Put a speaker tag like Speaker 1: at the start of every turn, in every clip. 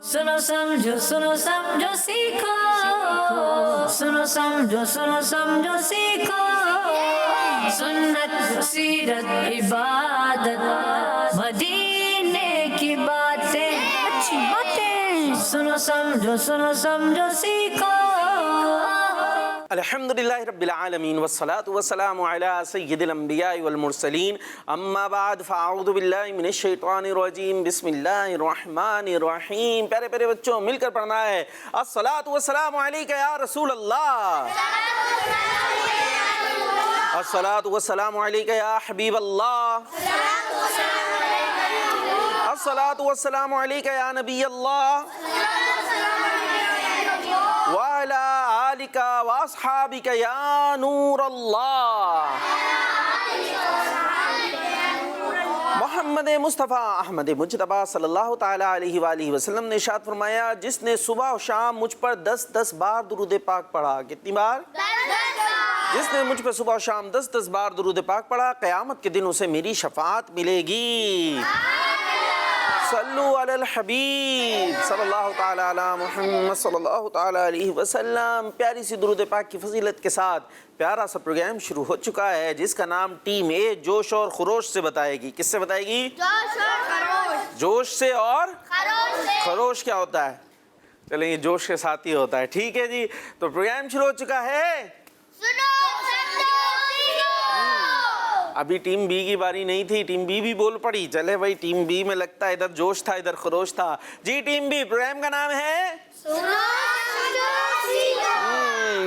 Speaker 1: सुनो समझो सीखो, सुनो समझो सीखो, सुन्नत सीरत इबादत मदीने की बातें, अच्छी बातें, सुनो समझो सीखो।
Speaker 2: अल्हम्दुलिल्लाहि रब्बिल आलमीन वस्सलातु वस्सलामु अला सय्यिदिल अंबिया वल मुरसलीन अम्मा बाद फ़अऊज़ु बिल्लाहि मिनश शैतानिर रजीम बिस्मिल्लाहिर रहमानिर रहीम। प्यारे प्यारे बच्चों, मिलकर पढ़ना है अस्सलातु वस्सलामु अलैका या रसूल अल्लाह, अस्सलातु वस्सलामु अलैका या हबीब अल्लाह, अस्सलातु वस्सलामु अलैका या नबी अल्लाह वाला आलिका वासहाबिका या नूर अल्लाह। मोहम्मद मुस्तफ़ा अहमद मुज्तबा सल्लल्लाहु ताला अलैहि वालिहि वसल्लम ने इरशाद फरमाया, जिसने सुबह और शाम मुझ पर 10-10 बार दुरूद पाक पढ़ा। कितनी बार? 10 जिसने मुझ पर सुबह और शाम 10-10 बार दुरूद पाक पढ़ा, क़यामत के दिन उसे मेरी शफाअत मिलेगी। सल्लु अलल हबीब सल्लल्लाहु ताला अला मुहम्मद सल्लल्लाहु ताला अलैहि वसल्लम। प्यारी सी दुरूद पाक की फजीलत के साथ प्यारा सा प्रोग्राम शुरू हो चुका है, जिसका नाम टीम ए जोश और खरोश से बताएगी। किससे बताएगी? जोश और खरोश। जोश से और खरोश से। खरोश क्या होता है? चलें, ये जोश के साथ ही होता है। ठीक है जी, तो प्रोग्राम शुरू हो चुका है। अभी टीम बी की बारी नहीं थी, टीम बी भी बोल पड़ी। चले भाई, टीम बी में लगता है इधर जोश था इधर खरोश था। जी टीम बी, प्रोग्राम का नाम है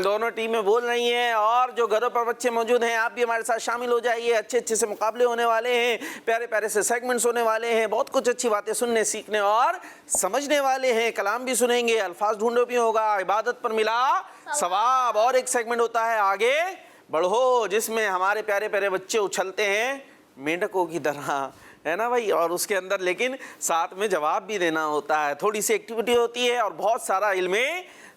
Speaker 2: दोनों टीमें बोल रही हैं, और जो घरों पर बच्चे मौजूद हैं आप भी हमारे साथ शामिल हो जाइए। अच्छे अच्छे से मुकाबले होने वाले हैं, प्यारे प्यारे से सेगमेंट्स होने वाले हैं, बहुत कुछ अच्छी बातें सुनने सीखने और समझने वाले हैं। कलाम भी सुनेंगे, अल्फाज ढूंढो भी होगा, इबादत पर मिला सवाब। और एक सेगमेंट होता है आगे बढ़ो, जिसमें हमारे प्यारे प्यारे बच्चे उछलते हैं मेंढकों की तरह, है ना भाई। और उसके अंदर लेकिन साथ में जवाब भी देना होता है, थोड़ी सी एक्टिविटी होती है और बहुत सारा इल्मे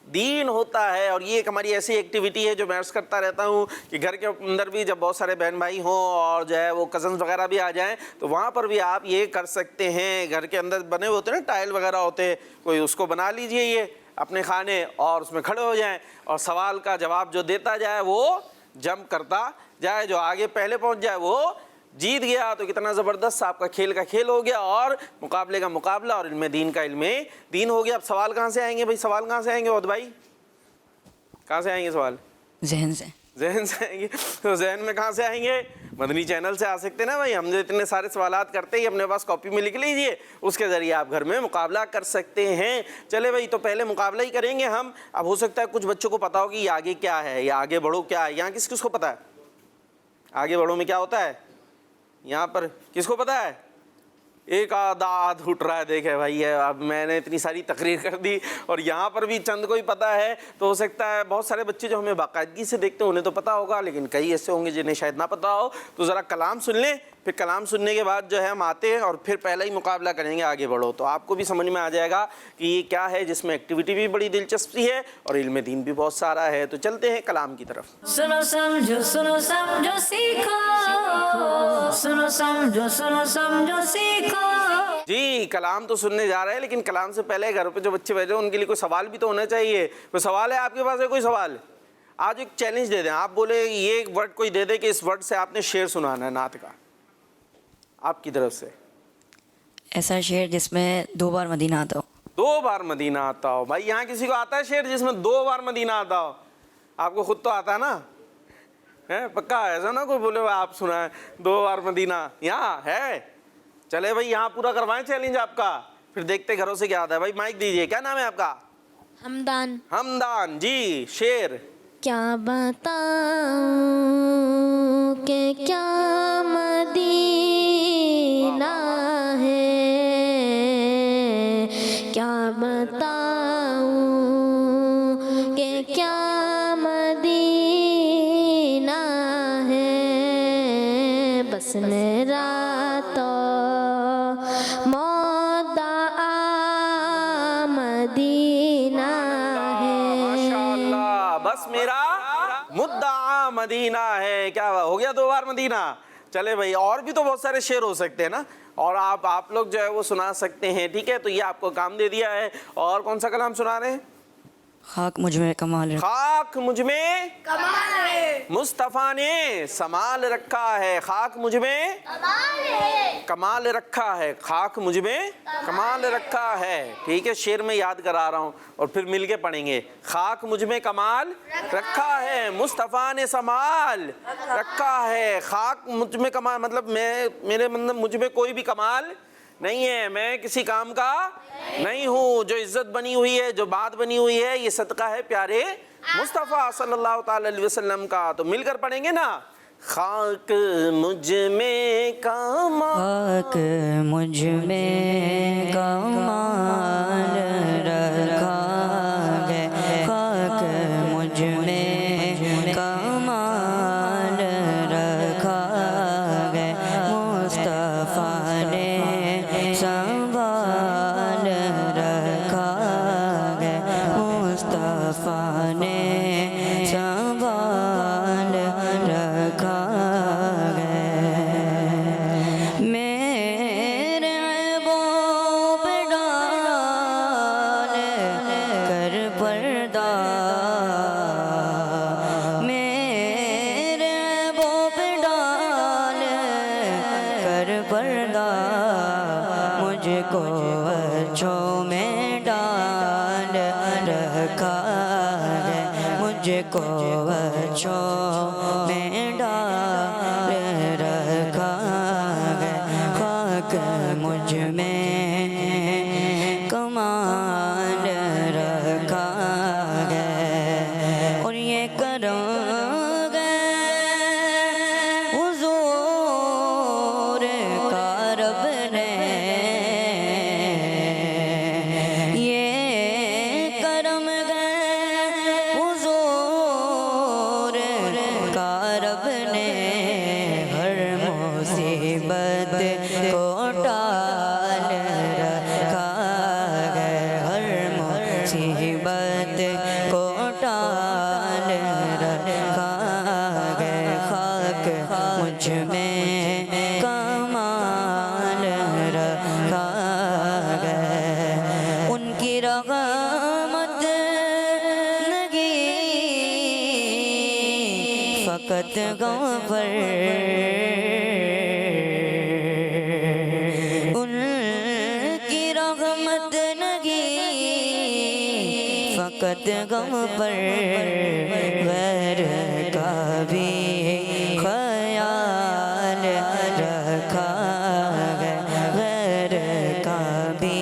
Speaker 2: दीन होता है। और ये एक हमारी ऐसी एक्टिविटी है जो मैं अर्ज़ करता रहता हूँ कि घर के अंदर भी जब बहुत सारे बहन भाई हों और जो है वो कज़न्स वगैरह भी आ जाएं, तो वहाँ पर भी आप ये कर सकते हैं। घर के अंदर बने होते हैं ना, टाइल वगैरह होते हैं, कोई उसको बना लीजिए ये अपने खाने, और उसमें खड़े हो जाएँ और सवाल का जवाब जो देता जाए वो जंप करता जाए, जो आगे पहले पहुंच जाए वो जीत गया। तो कितना ज़बरदस्त आपका खेल का खेल हो गया और मुकाबले का मुकाबला और इल्मे दीन का इल्मे दीन हो गया। अब सवाल कहाँ से आएंगे भाई? सवाल कहाँ से आएंगे औद भाई? कहाँ से आएंगे सवाल?
Speaker 3: जहन से।
Speaker 2: जहन से आएंगे। तो जहन में कहाँ से आएंगे? मदनी चैनल से आ सकते ना भाई। हम जो इतने सारे सवालात करते हैं अपने पास कॉपी में लिख लीजिए, उसके ज़रिए आप घर में मुकाबला कर सकते हैं। चले भाई, तो पहले मुकाबला ही करेंगे हम। अब हो सकता है कुछ बच्चों को पता हो कि ये आगे क्या है, या आगे बढ़ो क्या है। यहाँ किस किस को पता है आगे बढ़ो में क्या होता है? यहाँ पर किसको पता है? एक आध उठ रहा है, देखे भाई है। अब मैंने इतनी सारी तकरीर कर दी और यहाँ पर भी चंद को ही पता है। तो हो सकता है बहुत सारे बच्चे जो हमें बाकायदगी से देखते हैं उन्हें तो पता होगा, लेकिन कई ऐसे होंगे जिन्हें शायद ना पता हो। तो ज़रा कलाम सुन लें, फिर कलाम सुनने के बाद जो है हम आते हैं और फिर पहला ही मुकाबला करेंगे आगे बढ़ो। तो आपको भी समझ में आ जाएगा कि ये क्या है, जिसमें एक्टिविटी भी बड़ी दिलचस्पी है और इल्मे दीन भी बहुत सारा है। तो चलते हैं कलाम की तरफ।
Speaker 1: सुनो समझो सीखो, सुनो समझो सीखो।
Speaker 2: जी, कलाम तो सुनने जा रहे हैं, लेकिन कलाम से पहले घर पे जो बच्चे बैठे हैं उनके लिए कोई सवाल भी तो होना चाहिए। कोई सवाल है आपके पास? है कोई सवाल? आज एक चैलेंज दे दें, आप बोले ये एक वर्ड कोई दे दे कि इस वर्ड से आपने शेर सुनाना है नात का, आपकी तरफ से।
Speaker 3: ऐसा शेर जिसमें 2 बार मदीना आता हो।
Speaker 2: 2 बार मदीना आता हो? भाई यहाँ किसी को आता है शेर जिसमें 2 बार मदीना आता हो? आपको खुद तो आता है ना? है पक्का? ऐसा ना कोई बोले आप सुना है 2 बार मदीना यहाँ है। चले भाई, यहाँ पूरा करवाएं चैलेंज आपका, फिर देखते घरों से क्या आता है। भाई माइक दीजिए, क्या नाम है आपका?
Speaker 4: हमदान।
Speaker 2: हमदान जी, शेर।
Speaker 4: क्या बताऊं कि क्या मदीना है, क्या बताऊं कि क्या मदीना है, बस मेरा तो मौदा मदीना है।
Speaker 2: माशाअल्लाह, बस मेरा मुद्दा मदीना है। क्या हो गया 2 बार मदीना? चले भाई, और भी तो बहुत सारे शेर हो सकते हैं ना। और आप लोग जो है वो सुना सकते हैं, ठीक है। तो ये आपको काम दे दिया है। और कौन सा कलाम सुना रहे हैं?
Speaker 3: खाक मुझ में कमाल रखा
Speaker 2: खाक मुझ में कमाल है, मुस्तफ़ा ने संभाल रखा है। खाक मुझ में कमाल रखा है, खाक मुझ में कमाल रखा है, ठीक है। शेर में याद करा रहा हूँ और फिर मिलके पढ़ेंगे। खाक मुझ में कमाल रखा है, मुस्तफ़ा ने संभाल रखा है। खाक मुझ में कमाल मतलब मेरे मतलब मुझ में कोई भी कमाल नहीं है, मैं किसी काम का नहीं हूँ। जो इज्जत बनी हुई है, जो बात बनी हुई है, ये सदका है प्यारे मुस्तफ़ा सल्लल्लाहु ताला अलैहि वसल्लम का। तो मिलकर पढ़ेंगे ना। खाक मुझ में कमाल,
Speaker 3: खाक मुझ में कमाल रखा है, खाक मुझ में कमाल रखा है, मुस्तफ़ा ने संभाल रखा है, मुस्तफ़ा ने संभाल रखा है। मेरे ऐबों पे डाल कर पर्दा, मेरे ऐबों पे डाल कर पर्दा, मुझको अच्छों में डाल रखा है, मुझको अच्छों में डाल रखा है, खाक मुझ में कमाल रखा है। और ये करोगे हुजूर का रब ने, ये करम गए हुजूर का रब ने, हर मुसीबत को टाल रखा है, हर मुसीबत को टाल रखा है, खाक मुझ में कमाल रखा है। उनकी रहमत लगी फकत गम पर, उनकी रहमत लगी फकत गम पर, गैर का भी ख्याल रखा है, गैर का भी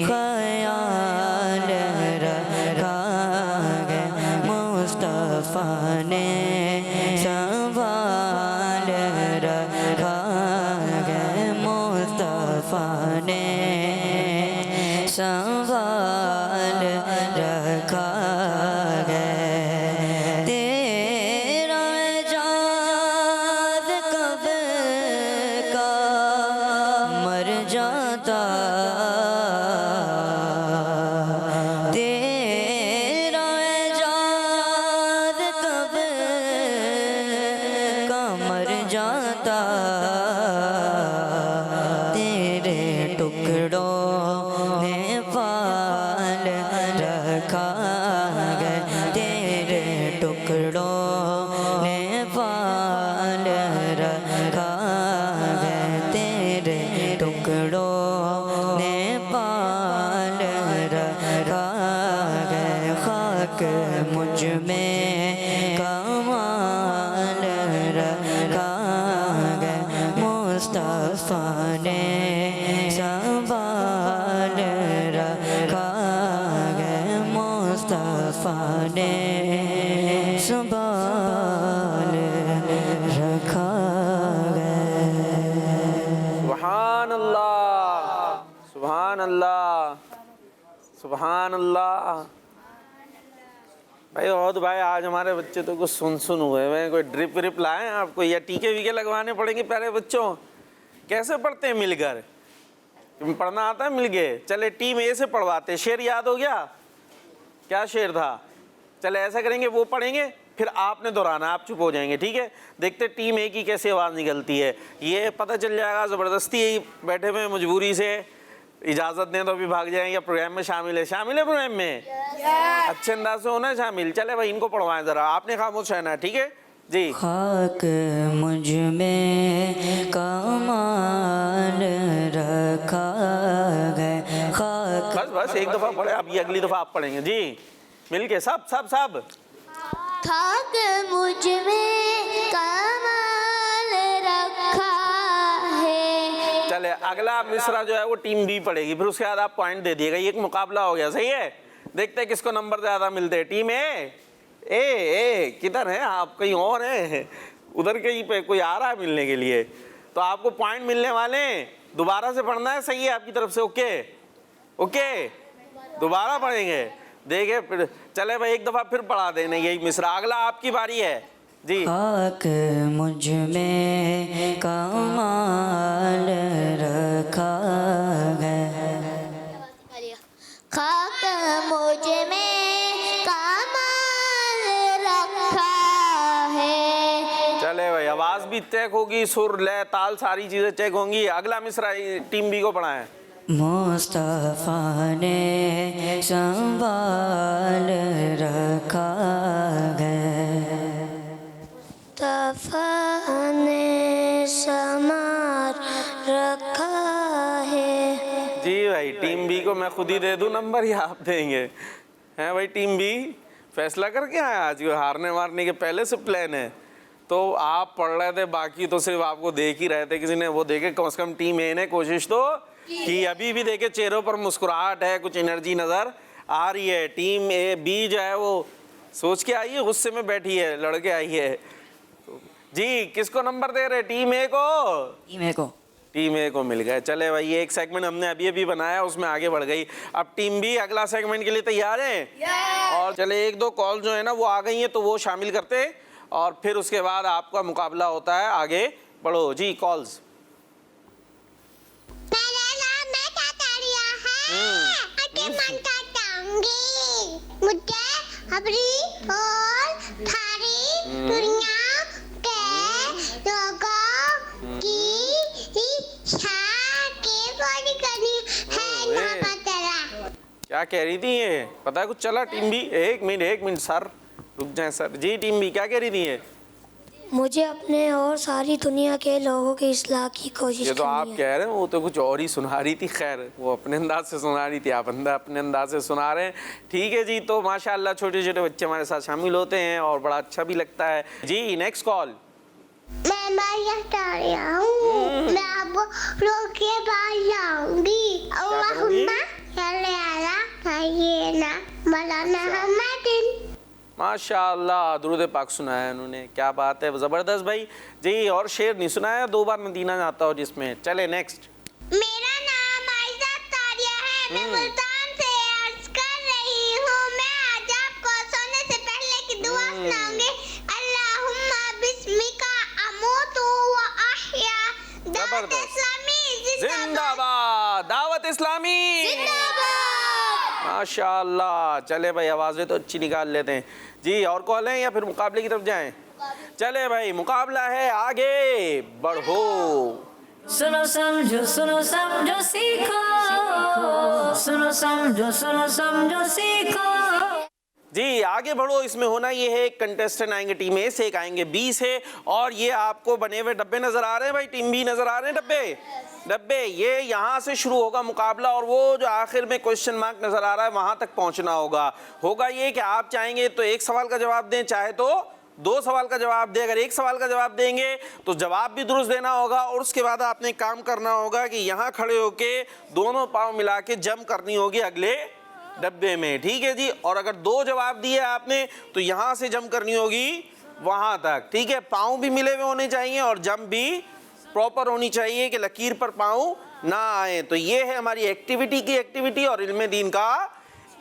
Speaker 3: ख्याल रखा है, मुस्तफ़ा ने संभाल रखा है, मुस्तफ़ा ने संभाल रखा है। तेरा एजाज़ कब का मर जाता, तेरा एजाज़ कब का मर जाता, तेरे टुकड़ों ने पाल रखा है, तेरे टुकड़ों ने पाल रखा है, तेरे टुकड़ों ने पाल रखा है, खाक मुझ में कमाल रखा है, मुस्तफ़ा ने संभाल रखा है, मुस्तफ़ा ने संभाल रखा है।
Speaker 2: सुभान अल्लाह, सुभान अल्लाह, सुभान अल्लाह। भाई और भाई आज हमारे बच्चे तो कुछ सुन हुए हैं। कोई ड्रिप व्रिप लाए आपको या टीके वीके लगवाने पड़ेंगे प्यारे बच्चों? कैसे पढ़ते हैं मिलकर? पढ़ना आता है मिल गए? चले टीम ए से पढ़वाते। शेर याद हो गया? क्या शेर था? चले ऐसा करेंगे, वो पढ़ेंगे फिर आपने दोहराना, आप चुप हो जाएंगे, ठीक है। देखते टीम ए की कैसे आवाज़ निकलती है, ये पता चल जाएगा। ज़बरदस्ती बैठे हुए मजबूरी से इजाज़त दें तो अभी भाग जाएंगे। प्रोग्राम में शामिल है प्रोग्राम में, अच्छे अंदाज से होना है शामिल। चले भाई इनको पढ़वाएं ज़रा, आपने खामोश रहना है, ठीक है जी।
Speaker 3: खाक मुझ में कमाल रखा है, खाक।
Speaker 2: बस बस एक दफ़ा पढ़े, अब ये अगली दफ़ा आप पढ़ेंगे जी मिलके, सब सब सब।
Speaker 4: खाक मुझ में कमाल रखा है।
Speaker 2: चले अगला मिसरा जो है वो टीम बी पढ़ेगी, फिर उसके बाद आप पॉइंट दे दिएगा। ये एक मुकाबला हो गया, सही है। देखते हैं किसको नंबर ज़्यादा मिलते हैं। टीम ए किधर है आप, कहीं और है, उधर कहीं पे कोई आ रहा है मिलने के लिए, तो आपको पॉइंट मिलने वाले हैं। दोबारा से पढ़ना है, सही है आपकी तरफ से, ओके ओके, दोबारा पढ़ेंगे, देखे फिर। चले भाई एक दफ़ा फिर पढ़ा देने यही मिसरा। अगला आपकी बारी है जी।
Speaker 3: खाक मुझ में कमाल रखा है,
Speaker 4: खाक मुझ में कमाल रखा है।
Speaker 2: चले भाई आवाज़ भी चेक होगी, सुर लय ताल सारी चीज़ें चेक होंगी। अगला मिसरा टीम बी को पढ़ाएं।
Speaker 3: मुस्तफा ने संभाल रखा है,
Speaker 4: मुस्तफा ने संभाल रखा है।
Speaker 2: जी भाई टीम बी को मैं खुद ही दे दूं नंबर या आप देंगे? हैं भाई टीम बी फैसला करके आए आज, हारने मारने के पहले से प्लान है। तो आप पढ़ रहे थे, बाकी तो सिर्फ आपको देख ही रहे थे, किसी ने वो देखे। कम से कम टीम ए ने कोशिश तो कि अभी भी देखे चेहरों पर मुस्कुराहट है, कुछ एनर्जी नज़र आ रही है। टीम ए बी जो है वो सोच के आई है, गुस्से में बैठी है, लड़के आई है जी। किसको नंबर दे रहे? टीम ए को। टीम ए को मिल गए। चले भाई ये एक सेगमेंट हमने अभी अभी बनाया, उसमें आगे बढ़ गई। अब टीम बी अगला सेगमेंट के लिए तैयार है? और चले एक दो कॉल जो है ना वो आ गई हैं, तो वो शामिल करते हैं और फिर उसके बाद आपका मुकाबला होता है। आगे बढ़ो जी। कॉल्स।
Speaker 5: मुझे अपनी और सारी दुनिया के लोगों की इच्छा के पूरी करनी है ना तेरा।
Speaker 2: क्या कह रही थी ये, पता है कुछ चला? टीम बी एक मिनट सर रुक जाए सर जी। टीम बी क्या कह रही थी ये?
Speaker 5: मुझे अपने और सारी दुनिया के लोगों की इस्लाह की कोशिश
Speaker 2: ये तो आप
Speaker 5: करनी है।
Speaker 2: कह रहे हैं, वो तो कुछ और ही सुना रही थी। खैर वो अपने अंदाज से सुना रही थी, आप अपने अंदाज से सुना रहे हैं। ठीक है जी। तो माशाल्लाह छोटे छोटे बच्चे हमारे साथ शामिल होते हैं और बड़ा अच्छा भी लगता है जी। Next call.
Speaker 5: मैं बाहर जा रहा हूँ, मैं आपको रोक के बाहर जाऊंगी। अल्लाहुम्मा सल्ली अला सय्यिदना मौलाना मुहम्मद।
Speaker 2: माशाल्लाह दुरूद पाक सुनाया उन्होंने, क्या बात है, ज़बरदस्त भाई जी। और शेर नहीं सुनाया, 2 बार मदीना जाता हो जिसमें। चले नेक्स्ट।
Speaker 5: मेरा नाम आयशा तारिया है, मैं मुल्तान से अर्ज कर रही हूँ। मैं आज आपको सोने से पहले की दुआ सुनाऊंगी। अल्लाहुम्मा बिस्मिका अमूतु व अहया। दावत इस्लामी
Speaker 2: जिंदाबाद, दावत इस्लामी माशाल्लाह। चले भाई आवाज़ें तो अच्छी निकाल लेते हैं जी। और कॉल है या फिर मुकाबले की तरफ जाएं? चले भाई मुकाबला है, आगे बढ़ो।
Speaker 1: सुनो समझो सीखो, सुनो समझो सीखो
Speaker 2: जी। आगे बढ़ो। इसमें होना ये है, एक कंटेस्टेंट आएंगे टीम ए से, एक आएंगे बी से, और ये आपको बने हुए डब्बे नजर आ रहे हैं भाई। टीम बी नजर आ रहे हैं डब्बे। ये यहाँ से शुरू होगा मुकाबला, और वो जो आखिर में क्वेश्चन मार्क नजर आ रहा है वहां तक पहुंचना होगा ये कि आप चाहेंगे तो एक सवाल का जवाब दें, चाहे तो 2 सवाल का जवाब दें। अगर एक सवाल का जवाब देंगे तो जवाब भी दुरुस्त देना होगा, और उसके बाद आपने काम करना होगा कि यहाँ खड़े होके दोनों पाँव मिला के जम करनी होगी अगले डब्बे में। ठीक है जी। और अगर 2 जवाब दिए आपने तो यहाँ से जम करनी होगी वहां तक। ठीक है। पाँव भी मिले हुए होने चाहिए और जम भी प्रॉपर होनी चाहिए कि लकीर पर पाँव ना आए। तो ये है हमारी एक्टिविटी की एक्टिविटी और इल्मे दीन का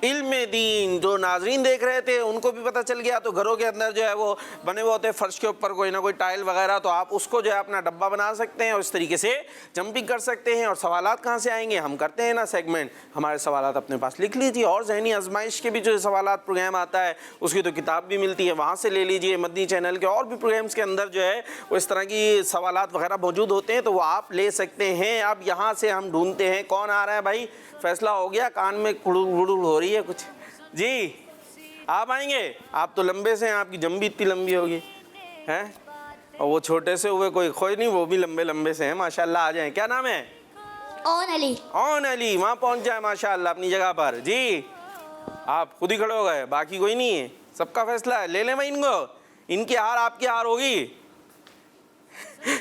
Speaker 2: इल्म दीन। जो नाजरीन देख रहे थे उनको भी पता चल गया। तो घरों के अंदर जो है वो बने हुए होते हैं फर्श के ऊपर कोई ना कोई टाइल वगैरह, तो आप उसको जो है अपना डब्बा बना सकते हैं और इस तरीके से जंपिंग कर सकते हैं। और सवालात कहाँ से आएंगे, हम करते हैं ना सेगमेंट, हमारे सवालात अपने पास लिख लीजिए। और ज़हनी आजमाइश के भी जो सवालात प्रोग्राम आता है उसकी तो किताब भी मिलती है, वहाँ से ले लीजिए। मदनी चैनल के और भी प्रोग्राम्स के अंदर जो है वो इस तरह की सवालात वगैरह मौजूद होते हैं, तो वो आप ले सकते हैं। अब यहाँ से हम ढूंढते हैं कौन आ रहा है भाई। फैसला हो गया, कान में कुड़ुड़ गुड़ुड़ हो रही है कुछ जी। आप आएंगे, आप तो लंबे से हैं, आपकी जम भी इतनी लंबी होगी हैं, और वो छोटे से हुए कोई नहीं, वो भी लंबे लंबे से हैं माशाल्लाह। आ जाएं। क्या नाम है?
Speaker 4: ओन अली।
Speaker 2: ओन अली, वहाँ पहुँच जाए माशाल्लाह अपनी जगह पर जी। आप खुद ही खड़े हो गए, बाकी कोई नहीं है, सबका फैसला है। ले लें भाई इनको, इनकी हार आपकी हार होगी।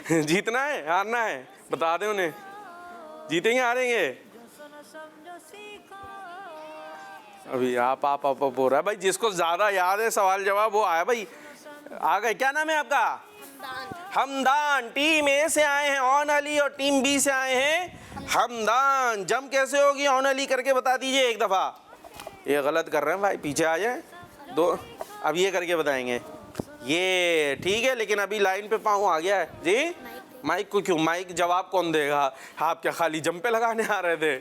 Speaker 2: जीतना है हारना है, बता दें उन्हें, जीतेंगे हारेंगे। अभी आप हो रहा है भाई, जिसको ज्यादा याद है सवाल जवाब वो आया भाई, आ गए। क्या नाम है आपका? हमदान। टीम ए से आए हैं ओन अली और टीम बी से आए हैं हमदान। जम कैसे होगी ओन अली करके बता दीजिए एक दफा। ये गलत कर रहे हैं भाई, पीछे आ जाए दो। अब ये करके बताएंगे, ये ठीक है, लेकिन अभी लाइन पे पाँव आ गया है जी। माइक को क्यों, माइक जवाब कौन देगा? आप क्या खाली जम पे लगाने आ रहे थे?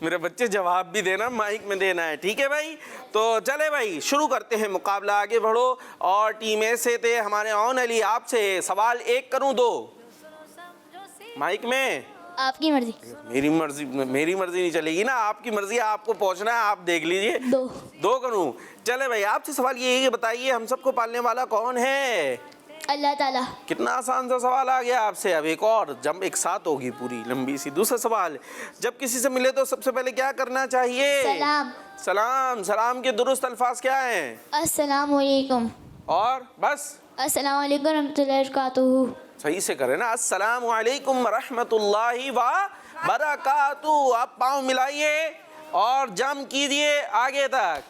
Speaker 2: मेरे बच्चे जवाब भी देना, माइक में देना है, ठीक है भाई। तो चले भाई शुरू करते हैं मुकाबला, आगे बढ़ो। और टीम ए से थे हमारे ओन अली, आपसे सवाल 1 करूं 2? माइक में
Speaker 4: आपकी मर्जी।
Speaker 2: मेरी मर्जी नहीं चलेगी ना, आपकी मर्जी, आपको पहुंचना है, आप देख लीजिए। 2 करूं? चले भाई, आपसे सवाल ये है कि बताइए हम सबको पालने वाला कौन है?
Speaker 4: अल्लाह ताला।
Speaker 2: कितना आसान सा सवाल आ गया आपसे। अब एक और जम एक साथ होगी पूरी लंबी सी। दूसरा सवाल, जब किसी से मिले तो सबसे पहले क्या करना चाहिए?
Speaker 4: सलाम।
Speaker 2: सलाम। सलाम के दुरुस्त अल्फाज क्या हैं?
Speaker 4: अस्सलाम वालेकुम।
Speaker 2: और बस?
Speaker 4: अस्सलाम वालेकुम रहमतुल्लाहि व बरकातुहू।
Speaker 2: सही से करें ना, अस्सलाम वालेकुम रहमतुल्लाहि व बरकातुहू। आप पाँव मिलाइए और जम कीजिए आगे तक।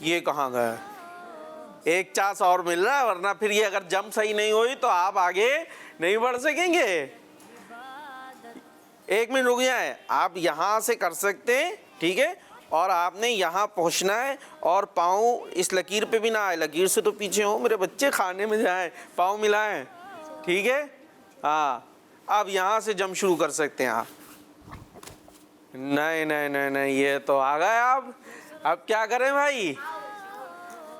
Speaker 2: ये कहाँ गया? एक चांस और मिल रहा है, वरना फिर ये अगर जम सही नहीं हुई तो आप आगे नहीं बढ़ सकेंगे। 1 मिनट रुक जाए, आप यहाँ से कर सकते हैं, ठीक है, और आपने यहाँ पहुँचना है और पाँव इस लकीर पे भी ना आए, लकीर से तो पीछे हो मेरे बच्चे, खाने में जाएं, पाँव मिलाएं, ठीक है। हाँ, अब यहाँ से जम शुरू कर सकते हैं आप। नहीं नहीं नहीं नहीं, ये तो आ गए आप। अब क्या करें भाई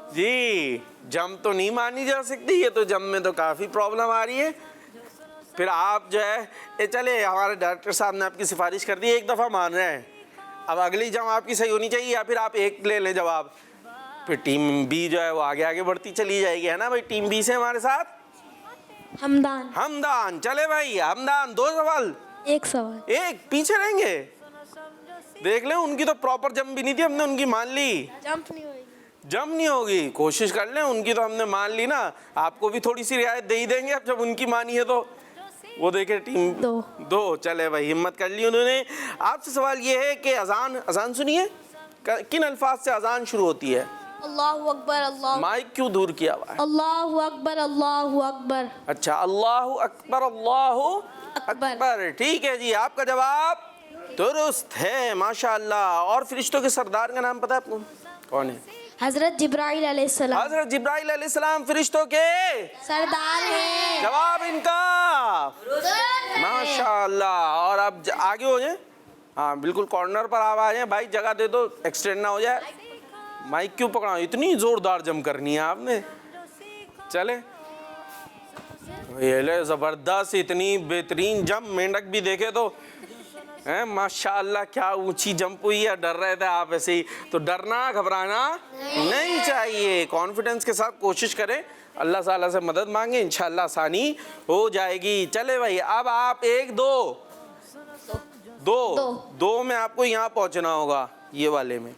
Speaker 2: जी? जम तो नहीं मानी जा सकती, ये तो जम में तो काफ़ी प्रॉब्लम आ रही है। फिर आप जो है ये चले, हमारे डायरेक्टर साहब ने आपकी सिफारिश कर दी, 1 दफ़ा मान रहे हैं। अब अगली जम आपकी सही होनी चाहिए, या फिर आप 1 ले लें जवाब, फिर टीम बी जो है वो आगे आगे बढ़ती चली जाएगी, है ना भाई। टीम बी से हमारे साथ
Speaker 4: हमदान।
Speaker 2: हमदान। चले भाई हमदान, 2 सवाल
Speaker 4: 1 सवाल।
Speaker 2: 1 पीछे रहेंगे, देख लें। उनकी तो प्रॉपर जम भी नहीं थी, हमने उनकी मान ली।
Speaker 4: जंप नहीं होगी,
Speaker 2: जम नहीं होगी, कोशिश कर लें। उनकी तो हमने मान ली ना, आपको भी थोड़ी सी रियायत दे ही देंगे अब जब उनकी मानी है तो। वो देखे टीम 2। चले भाई, हिम्मत कर ली उन्होंने। आपसे सवाल ये है कि अजान सुनिए, किन अल्फाज से अजान शुरू होती है?
Speaker 4: अल्लाहु अकबर। अल्लाह।
Speaker 2: माइक क्यों दूर किया हुआ है?
Speaker 4: अल्लाहु अकबर। अल्लाहु अकबर।
Speaker 2: अच्छा, अल्लाहु अकबर। अल्लाहु अकबर, ठीक है जी, आपका जवाब दुरुस्त है माशाअल्लाह। और फरिश्तों के सरदार का नाम पता है आपको? कौन है?
Speaker 4: हजरत जिब्राइल अलैहिस्सलाम।
Speaker 2: हजरत जिब्राइल अलैहिस्सलाम फरिश्तों के
Speaker 4: सरदार हैं।
Speaker 2: जवाब इनका माशाअल्लाह। और अब आगे हो जाए, हाँ बिल्कुल कॉर्नर पर आप आ जाए भाई, जगह दे दो, एक्सटेंड ना हो जाए। माइक क्यों पकड़ा? इतनी जोरदार जम करनी है आपने। चले ये ले, जबरदस्त, इतनी बेहतरीन जम, मेंढक भी देखे तो हैं माशाअल्लाह, क्या ऊंची जंप हुई है। डर रहे थे आप ऐसे ही, तो डरना घबराना नहीं चाहिए, कॉन्फिडेंस के साथ कोशिश करें, अल्लाह ताला से मदद मांगे, इंशाअल्लाह आसानी हो जाएगी। चले भाई, अब आप 1 2 में आपको यहाँ पहुँचना होगा, ये वाले में,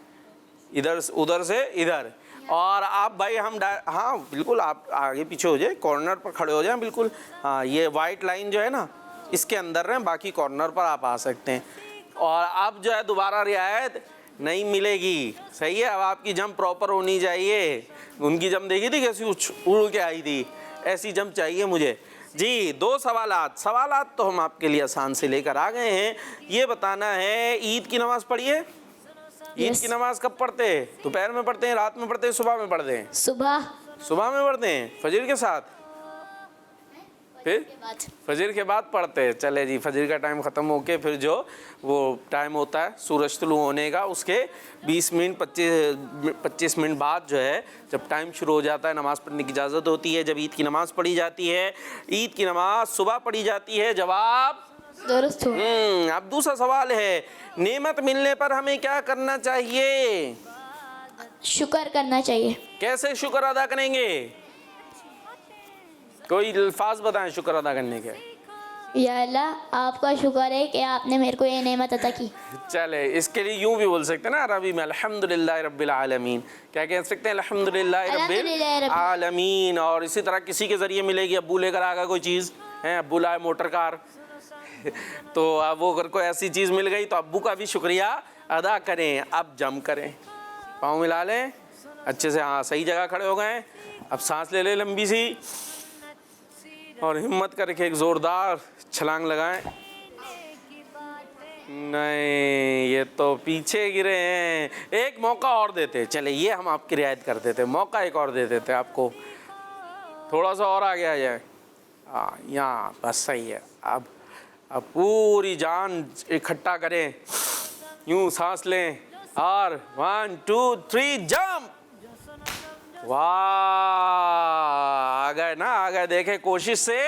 Speaker 2: इधर उधर से इधर। और आप भाई हाँ बिल्कुल, आप आगे पीछे हो जाए, कॉर्नर पर खड़े हो जाएं बिल्कुल। हाँ, ये वाइट लाइन जो है ना, इसके अंदर रहें, बाकी कॉर्नर पर आप आ सकते हैं। और अब जो है दोबारा रियायत नहीं मिलेगी, सही है। अब आपकी जंप प्रॉपर होनी चाहिए। उनकी जंप देखी थी कैसी उड़ के आई थी, ऐसी जंप चाहिए मुझे जी। 2 सवालात तो हम आपके लिए आसान से लेकर आ गए हैं। ये बताना है, ईद की नमाज़ पढ़ी है? ईद की नमाज कब पढ़ते हैं? दोपहर में पढ़ते हैं, रात में पढ़ते हैं, सुबह में पढ़ते हैं?
Speaker 4: सुबह
Speaker 2: सुबह में पढ़ते हैं फजर के साथ, फिर फजर के बाद पढ़ते हैं। चले जी, फजर का टाइम ख़त्म होके फिर जो वो टाइम होता है सूरज तुलू होने का, उसके 20 मिनट 25 मिनट बाद जो है जब टाइम शुरू हो जाता है नमाज़ पढ़ने की इजाज़त होती है। जब ईद की नमाज़ पढ़ी जाती है, ईद की नमाज सुबह पढ़ी जाती है। जवाब
Speaker 4: दुरुस्त हो।
Speaker 2: अब दूसरा सवाल है, नेमत मिलने पर हमें क्या करना चाहिए?
Speaker 4: शुक्र करना चाहिए।
Speaker 2: कैसे शुक्र अदा करेंगे? कोई अल्फाज बताएं शुक्र अदा करने के।
Speaker 4: या अल्लाह आपका शुक्र है कि आपने मेरे को ये नेमत अता की।
Speaker 2: चले, इसके लिए यूं भी बोल सकते हैं ना अरबी में, अल्हम्दुलिल्लाह रब्बिल आलमीन। क्या कह सकते हैं? अल्हम्दुलिल्लाह रब्बिल आलमीन। और इसी तरह किसी के ज़रिए मिलेगी, अब्बू लेकर आ गया कोई चीज़ है, अब्बू लाए मोटर कार तो अब वो अगर कोई ऐसी चीज़ मिल गई तो अब्बू का भी शुक्रिया अदा करें। अब जम करें, पाँव मिला लें अच्छे से, हाँ सही जगह खड़े हो गए। अब सांस ले ले लंबी सी और हिम्मत करके एक ज़ोरदार छलांग लगाएं। नहीं, ये तो पीछे गिरे हैं। एक मौका और देते, चले ये हम आपकी रियायत कर देते, मौका एक और दे देते आपको, थोड़ा सा और आगे आ जाए। हाँ यहाँ बस सही है। अब पूरी जान इकट्ठा करें, यूं सांस लें और 1 2 3 जंप। वाह, आ गए ना, आ गए। देखे कोशिश से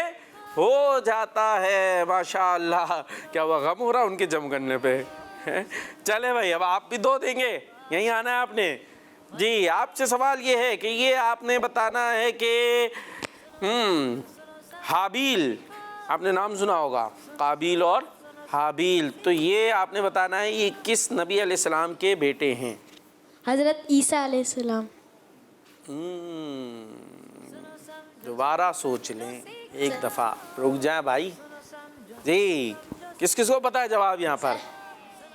Speaker 2: हो जाता है माशाअल्लाह। क्या वो गम हो रहा उनके जम करने पे? चले भाई, अब आप भी 2 देंगे, यहीं आना है आपने जी। आपसे सवाल ये है कि ये आपने बताना है कि हाबील, आपने नाम सुना होगा काबिल और हाबील, तो ये आपने बताना है ये किस नबी अलैहिस्सलाम के बेटे हैं?
Speaker 4: हज़रत ईसा अलैहिस्सलाम।
Speaker 2: दोबारा सोच लें एक दफ़ा, रुक जाए भाई जी। किस किस को पता है जवाब यहाँ पर?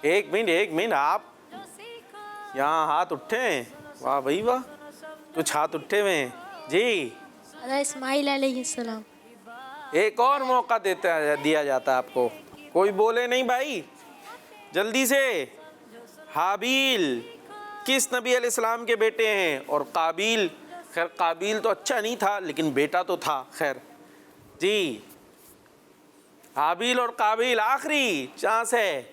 Speaker 2: 1 मिनट आप यहाँ हाथ उठे हैं, वाह भाई वाह, कुछ हाथ उठे हुए हैं जी।
Speaker 4: हज़रत इस्माइल अलैहिस्सलाम।
Speaker 2: एक और मौका दिया जाता है आपको, कोई बोले नहीं भाई, जल्दी से। हाबील किस नबी अलैहिस्सलाम के बेटे हैं? और काबिल, खैर काबिल तो अच्छा नहीं था लेकिन बेटा तो था, खैर जी। हाबील और काबिल, आखिरी चांस है,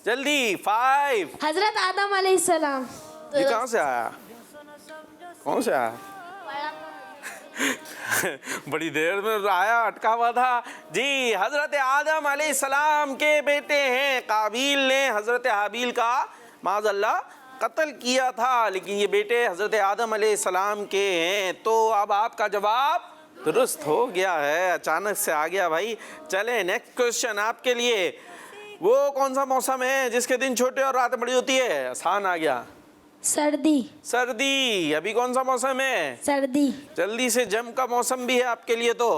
Speaker 2: जल्दी। 5।
Speaker 4: हज़रत आदम अलैहिस्सलाम।
Speaker 2: ये कहाँ से आया? कौन से आया? बड़ी देर में आया, अटका हुआ था जी। हजरत आदम अलैहिस्सलाम के बेटे हैं। काबिल ने हजरत हाबील का माज़अल्लाह कत्ल किया था, लेकिन ये बेटे हजरत आदम अलैहिस्सलाम के हैं। तो अब आपका जवाब दुरुस्त हो गया है, अचानक से आ गया भाई। चले नेक्स्ट क्वेश्चन आपके लिए। वो कौन सा मौसम है जिसके दिन छोटे और रात बड़ी होती है? आसान आ गया।
Speaker 4: सर्दी।
Speaker 2: सर्दी। अभी कौन सा मौसम है?
Speaker 4: सर्दी।
Speaker 2: जल्दी से, जम का मौसम भी है आपके लिए। तो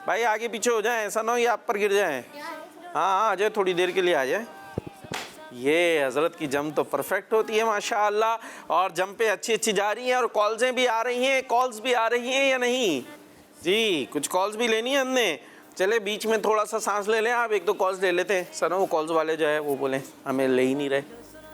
Speaker 2: भाई आगे पीछे हो जाए, ऐसा ना हो ये आप पर गिर जाए। हाँ आ जाए, थोड़ी देर के लिए आ जाए। ये हजरत की जम तो परफेक्ट होती है माशाअल्लाह, और जम पे अच्छी अच्छी जा रही हैं, और कॉल्सें भी आ रही हैं। कॉल्स भी आ रही हैं या नहीं जी? कुछ कॉल्स भी लेनी है हमने। चले बीच में थोड़ा सा सांस ले लें आप, 1-2 कॉल्स ले लेते हैं। सर वो कॉल्स वाले जो है वो बोले हमें ले ही नहीं रहे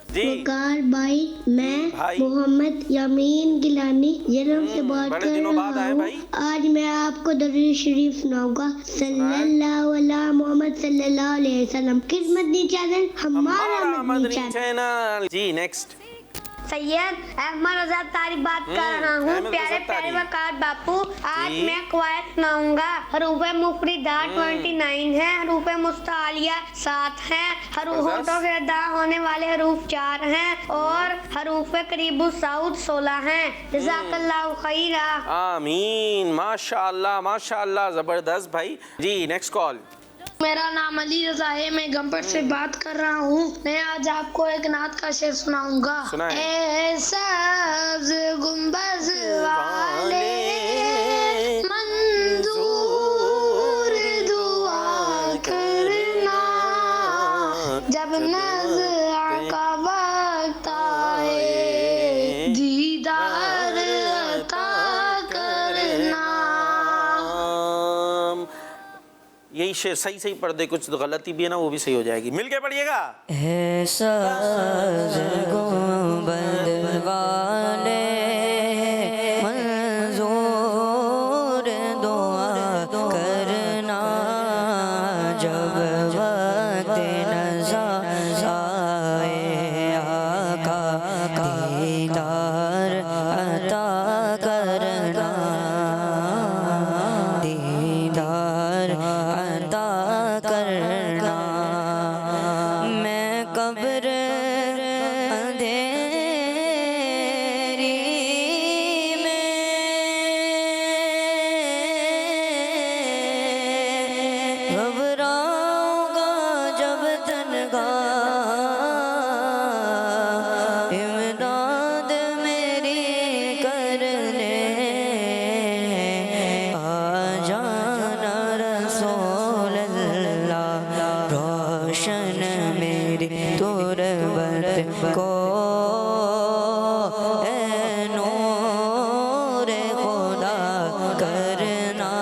Speaker 2: जी।
Speaker 5: वकार भाई, मैं
Speaker 2: भाई।
Speaker 5: मोहम्मद यामीन गिलानी जन्म से बात
Speaker 2: बड़े
Speaker 5: कर
Speaker 2: दिनों बाद
Speaker 5: रहा
Speaker 2: आए
Speaker 5: हूँ।
Speaker 2: भाई।
Speaker 5: आज मैं आपको दरूद शरीफ सुनाऊंगा। सल्लल्लाहु अला मोहम्मद सल्लल्लाहु अलैहि वसल्लम। किस मदनी चैनल? हमारा मदनी चैनल।
Speaker 2: चैनल जी। नेक्स्ट
Speaker 5: सैयद अहमद रजा तारीफ बात कर रहा हूँ।
Speaker 2: अहमद
Speaker 5: प्यारे
Speaker 2: रजा
Speaker 5: प्यारे
Speaker 2: तारीफ।
Speaker 5: वकार बापू, आज
Speaker 2: जी।
Speaker 5: मैं कवायद सुनाऊंगा। हरूफ मुफरिदा 29 है, हरूफ मुस्तालिया 7 है, होठों से अदा होने वाले हरूफ 4 हैं, और हरूफ करीबु साउद 16 हैं। जज़ाकल्लाहु खैरा।
Speaker 2: आमीन। माशाअल्लाह माशाअल्लाह, जबरदस्त भाई जी। Next call.
Speaker 6: मेरा नाम अली रजा है, मैं गंबर से बात कर रहा हूँ। मैं आज आपको एक नात का शेर सुनाऊंगा।
Speaker 2: सुनाएं।
Speaker 6: ए सब्ज़ गुंबज़ वाले मंजूर दुआ करना, जब नज़र का वक्त आए दीदार अता करना।
Speaker 2: ये यही शेर सही सही पढ़ दे, कुछ गलती भी है ना वो भी सही हो जाएगी। मिलके पढ़िएगा।
Speaker 3: ऐसा गुंबद वाले मंजूर दुआ करना, जब वक्त नज़र आए आका दीदार अता करना, दीदार अता करना। मैं कब्र अंधेरी में घबराऊंगा जब तन्हा, इमदाद मेरी करने आ जाना रसूल अल्लाह, रोशन मेरी तुरबत को ए नूर खुदा करना,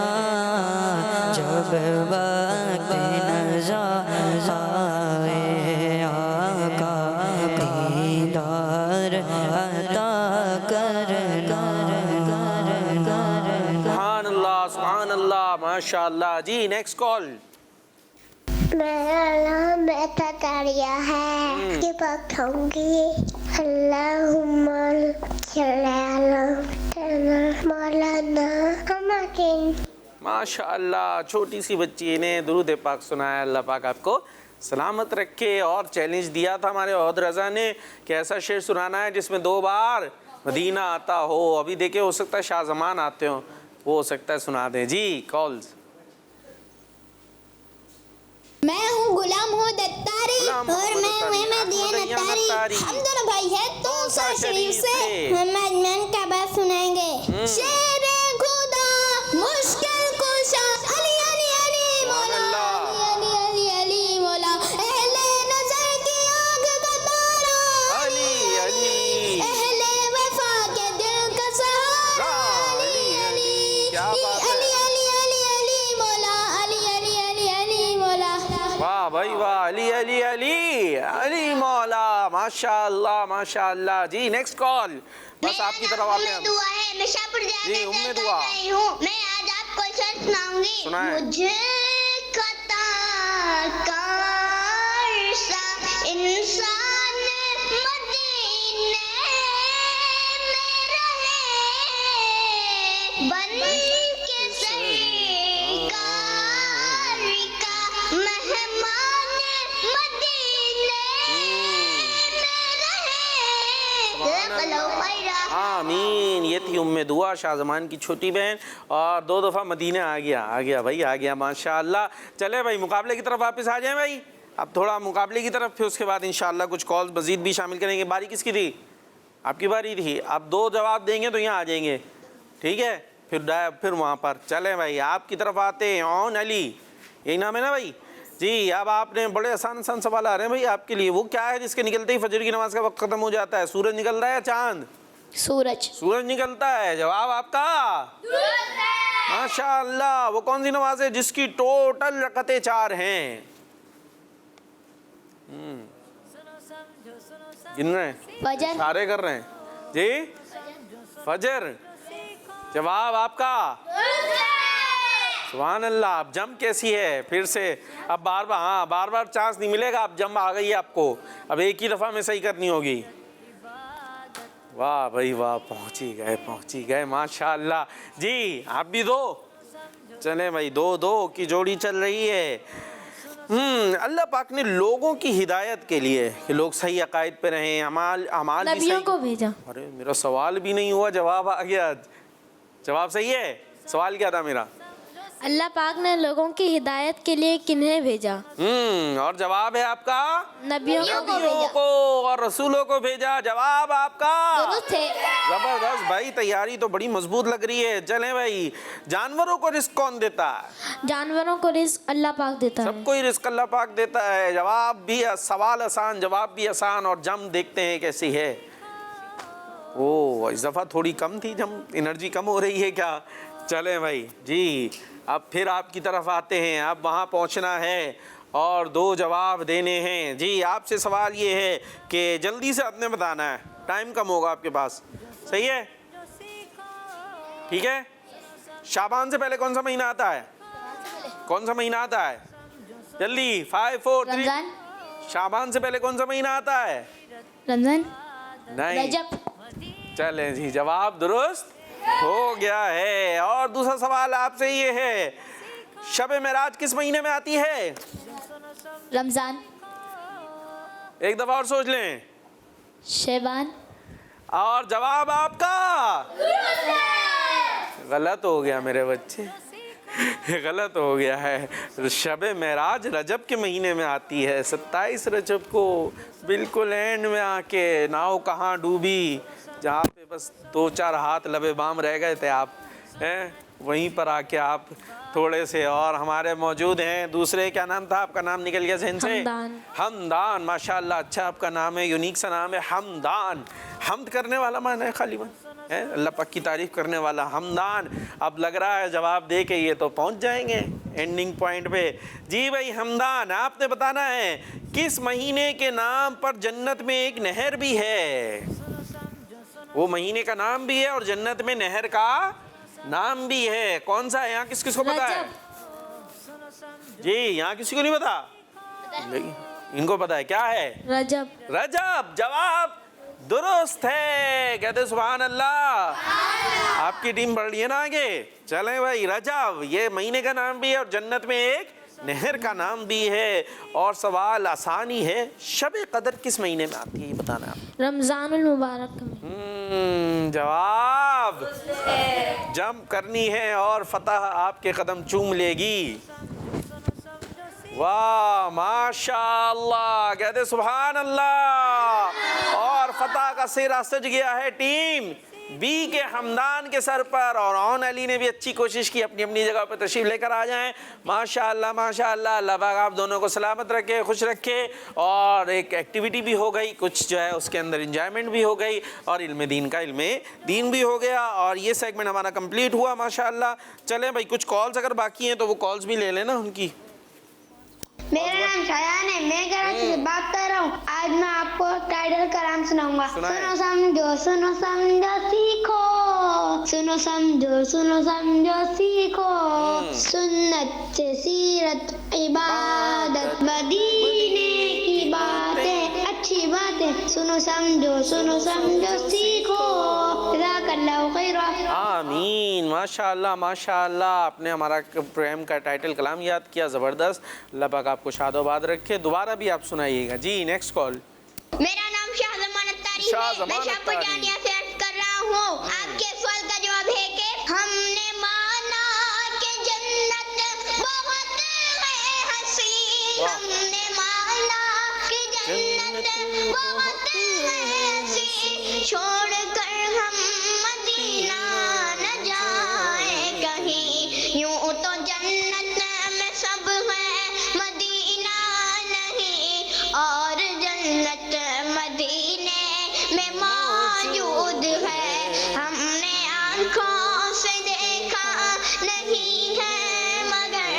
Speaker 3: जब वक्त नज़र आए आका दीदार अता करना।
Speaker 2: सुभान अल्लाह, माशाअल्लाह। जी नेक्स्ट कॉल।
Speaker 5: मेरा नाम बेटा तारिया है कि पढ़ूंगी अल्लाहुम्मा सल्ली अला मौलाना हमाकिन।
Speaker 2: माशाअल्लाह, छोटी सी बच्ची ने दुरूद पाक सुनाया। अल्लाह पाक आपको सलामत रखे। और चैलेंज दिया था हमारे औद रज़ा ने कि ऐसा शेर सुनाना है जिसमें 2 बार मदीना आता हो। अभी देखे, हो सकता है शाहजमान आते हो, वो हो सकता है सुना दें। जी कॉल्स।
Speaker 5: मैं हूँ गुलाम हूँ दत्तारी और मैं हूँ मदीना अत्तारी। हम दोनों भाई हैं तो सा शरीफ से हम अजमान का बात सुनाएंगे। शेर खुदा मुश्किल कुशा अली अली अली मौला, अली अली अली मौला, अहले नजर की आग का तारा,
Speaker 2: अली अली,
Speaker 5: अहले वफा के दिल का सहारा, अली अली अली अली अली अली मौला, अली अली अली अली मौला।
Speaker 2: वाह भाई वाह, अली अली अली अली मौला, माशाअल्लाह माशाअल्लाह। जी नेक्स्ट कॉल। बस आपकी तरफ आते हैं।
Speaker 5: दुआ है, मैं शाहपुर
Speaker 2: जी,
Speaker 5: जाने
Speaker 2: उम्मे
Speaker 5: का
Speaker 2: दुआ।
Speaker 5: कर रही हूँ। मैं आज आपको शेर सुनाऊंगी।
Speaker 2: सुनाएं।
Speaker 5: मुझे कताकार सा इंसान मदीने में रहे, बन के सरकार का मेहमान मदीने
Speaker 2: आमीन। ये थी उम्मे दुआ, शाहजमान की छोटी बहन, और 2 दफ़ा मदीना आ गया भाई, आ गया माशाअल्लाह। चले भाई मुकाबले की तरफ वापस आ जाएं भाई। अब थोड़ा मुकाबले की तरफ, फिर उसके बाद इंशाअल्लाह कुछ कॉल्स मज़ीद भी शामिल करेंगे। बारी किसकी थी? आपकी बारी थी। आप 2 जवाब देंगे तो यहाँ आ जाएंगे, ठीक है? फिर वहाँ पर चले भाई, आपकी तरफ आते हैं। ओन अली, यही नाम है ना भाई? जी, अब आपने बड़े आसान सवाल आ रहे हैं भाई आपके लिए। वो क्या है जिसके निकलते ही फजर की नमाज का वक्त खत्म हो जाता है? सूरज निकल रहा है या चांद?
Speaker 4: सूरज।
Speaker 2: सूरज निकलता है। जवाब आपका माशाअल्लाह। वो कौन सी नमाज है जिसकी टोटल रकअतें 4 हैं? गिन रहे हैं?
Speaker 4: फजर।
Speaker 2: इशारे कर रहे हैं जी? फजर। जवाब आपका सुभान अल्लाह। अब जम कैसी है? फिर से अब बार बार चांस नहीं मिलेगा। अब जम आ गई है आपको, अब एक ही दफ़ा में सही करनी होगी। वाह भाई वाह, पहुंची गए माशाअल्लाह। जी आप भी 2। चले भाई, 2-2 की जोड़ी चल रही है। अल्लाह पाक ने लोगों की हिदायत के लिए कि लोग सही अकायद पे रहें, अमाल भी सही
Speaker 4: को भेजा।
Speaker 2: अरे मेरा सवाल भी नहीं हुआ, जवाब आ गया। जवाब सही है। सवाल क्या था मेरा?
Speaker 7: अल्लाह पाक ने लोगों की हिदायत के लिए किन्हें भेजा?
Speaker 2: और जवाब है आपका
Speaker 7: नबियों
Speaker 2: को और रसूलों को भेजा। जवाब आपका
Speaker 4: दुरुस्त है।
Speaker 2: जबरदस्त भाई, तैयारी तो बड़ी मजबूत लग रही है। चलें भाई, जानवरों को रिस्क कौन देता है?
Speaker 7: जानवरों को रिस्क अल्लाह पाक देता है।
Speaker 2: सबको ही रिस्क अल्लाह पाक देता है। जवाब भी सवाल आसान, जवाब भी आसान, और जम देखते हैं कैसी है। ओ इस दफा थोड़ी कम थी जम, एनर्जी कम हो रही है क्या? चलें भाई जी, अब फिर आपकी तरफ आते हैं। अब वहाँ पहुँचना है और 2 जवाब देने हैं। जी आपसे सवाल ये है कि जल्दी से आपने बताना है, टाइम कम होगा आपके पास, सही है? ठीक है। शाबान से पहले कौन सा महीना आता है? कौन सा महीना आता है? जल्दी 5 4 3।
Speaker 4: रमजान।
Speaker 2: शाबान से पहले कौन सा महीना आता है?
Speaker 4: रमजान।
Speaker 2: नहीं।
Speaker 4: रजब।
Speaker 2: चलें जी, जवाब दुरुस्त हो गया है। और दूसरा सवाल आपसे ये है, शब मेराज किस महीने में आती है?
Speaker 4: रमजान।
Speaker 2: एक दफा और सोच लें।
Speaker 4: शेबान।
Speaker 2: और जवाब आपका गलत हो गया मेरे बच्चे, गलत हो गया है। शब मेराज रजब के महीने में आती है, 27 रजब को, बिल्कुल एंड में आके नाव कहाँ डूबी, जहाँ पे बस 2-4 हाथ लबे बाम रह गए थे आप, हैं वहीं पर आके आप थोड़े से। और हमारे मौजूद हैं दूसरे, क्या नाम था आपका? नाम निकल गया जहन से।
Speaker 7: हमदान।
Speaker 2: हमदान, माशाल्लाह, अच्छा आपका नाम है, यूनिक सा नाम है हमदान। हमद करने वाला मान है, खाली मन है, अल्लाह पाक की तारीफ करने वाला हमदान। अब लग रहा है जवाब दे के ये तो पहुंच जाएंगे एंडिंग पॉइंट पे। जी भाई हमदान, आपने बताना है किस महीने के नाम पर जन्नत में एक नहर भी है? वो महीने का नाम भी है और जन्नत में नहर का नाम भी है। कौन सा है? यहाँ किस किस को पता है? जी यहाँ किसी को नहीं पता, इनको पता है। क्या है?
Speaker 7: रजब।
Speaker 2: रजब। जवाब दुरुस्त है, कहते सुभान अल्लाह। आपकी टीम बढ़ रही है ना आगे। चलें भाई, रजब ये महीने का नाम भी है और जन्नत में एक नहर का नाम भी है। और सवाल आसानी है, शब कदर किस महीने में आती है ये बताना आप।
Speaker 7: रमजानुल मुबारक में।
Speaker 2: जवाब जंप करनी है और फतह आपके कदम चूम लेगी। वाह माशाअल्लाह, कहते सुभान अल्लाह। और फतह का सिरा सज गया है टीम बी के हमदान के सर पर। और ऑन अली ने भी अच्छी कोशिश की, अपनी अपनी जगह पर तशरीफ लेकर आ जाएं। माशाअल्लाह माशाअल्लाह, अल्लाह पाक आप दोनों को सलामत रखे, खुश रखे। और एक एक्टिविटी भी हो गई, कुछ जो है उसके अंदर इंजॉयमेंट भी हो गई और इल्म दीन का इल्म दीन भी हो गया। और ये सेगमेंट हमारा कंप्लीट हुआ माशाअल्लाह। चलें भाई, कुछ कॉल्स अगर बाकी हैं तो वो कॉल्स भी ले लेना उनकी।
Speaker 6: मेरा नाम शायान है, मैं कराची से बात कर रहा हूँ। आज मैं आपको टाइटल कलाम सुनाऊंगा। सुनो समझो सीखो, सुनो समझो सीखो। सुन्नत से सीरत, इबादत, मदीने की बातें, अच्छी बातें। सुनो समझो सीखो। जज़ाकल्लाहु खैरा।
Speaker 2: आमीन। माशाअल्लाह माशाअल्लाह, आपने हमारा प्रोग्राम का टाइटल कलाम याद किया, ज़बरदस्त। अल्लाह पाक आपको शादोबाद रखे। दोबारा भी आप सुनाइएगा। जी नेक्स्ट कॉल।
Speaker 5: मेरा नाम शाहजमान अत्तारी है, मैं शाहपुर जानिया से अर्ज कर रहा हूँ। आपके सवाल का जवाब है कि हमने माना कि जन्नत बहुत है हसीन, हमने माना कि जन्नत बहुत है हसीन, छोड़कर हम मदीना न जाए कहीं। यूं तो जन्नत में सब है, मदीना नहीं, और जन्नत मदीने में मौजूद है। हमने आँखों से देखा नहीं है, मगर